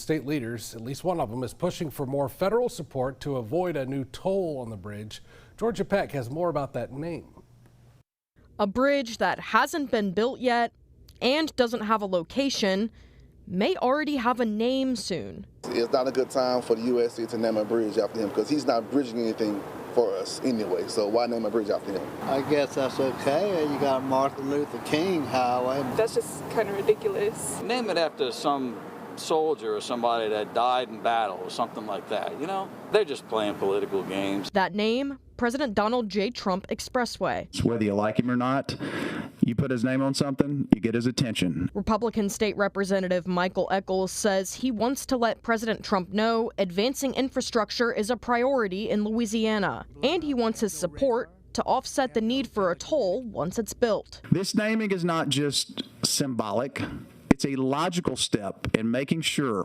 State leaders, at least one of them, is pushing for more federal support to avoid a new toll on the bridge. Georgia Peck has more about that name. A bridge that hasn't been built yet and doesn't have a location may already have a name soon. It's not a good time for the USC to name a bridge after him because he's not bridging anything for us anyway, so why name a bridge after him? I guess that's okay. You got Martin Luther King Highway. That's just kind of ridiculous. Name it after some soldier or somebody that died in battle or something like that, you know? They're just playing political games. That name, President Donald J. Trump Expressway. Whether you like him or not, you put his name on something, you get his attention. Republican State Representative Michael Echols says he wants to let President Trump know advancing infrastructure is a priority in Louisiana, and he wants his support to offset the need for a toll once it's built. This naming is not just symbolic. It's a logical step in making sure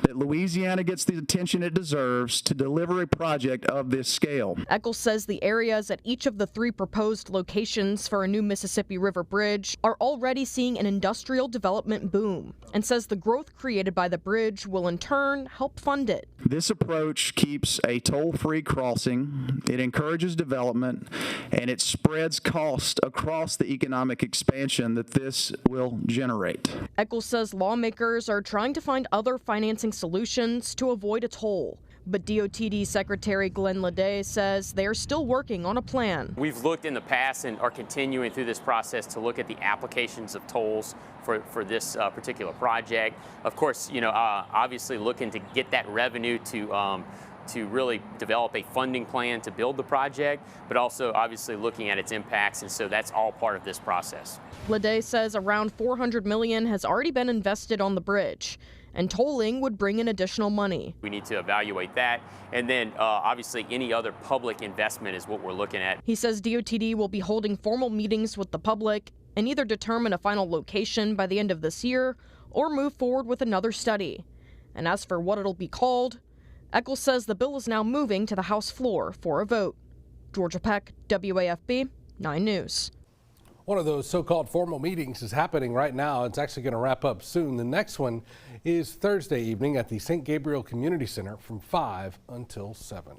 that Louisiana gets the attention it deserves to deliver a project of this scale. Echols says the areas at each of the 3 proposed locations for a new Mississippi River bridge are already seeing an industrial development boom, and says the growth created by the bridge will in turn help fund it. This approach keeps a toll-free crossing, it encourages development, and it spreads cost across the economic expansion that this will generate. Echols says lawmakers are trying to find other financing solutions to avoid a toll. But DOTD Secretary Glenn Leday says they are still working on a plan. We've looked in the past and are continuing through this process to look at the applications of tolls for this particular project. Of course, you know, obviously looking to get that revenue to really develop a funding plan to build the project, but also obviously looking at its impacts, and so that's all part of this process. Leday says around $400 million has already been invested on the bridge, and tolling would bring in additional money. We need to evaluate that, and then obviously any other public investment is what we're looking at. He says DOTD will be holding formal meetings with the public and either determine a final location by the end of this year or move forward with another study. And as for what it'll be called, Echols says the bill is now moving to the House floor for a vote. Georgia Peck, WAFB 9 News. One of those so-called formal meetings is happening right now. It's actually going to wrap up soon. The next one is Thursday evening at the St. Gabriel Community Center from 5 until 7.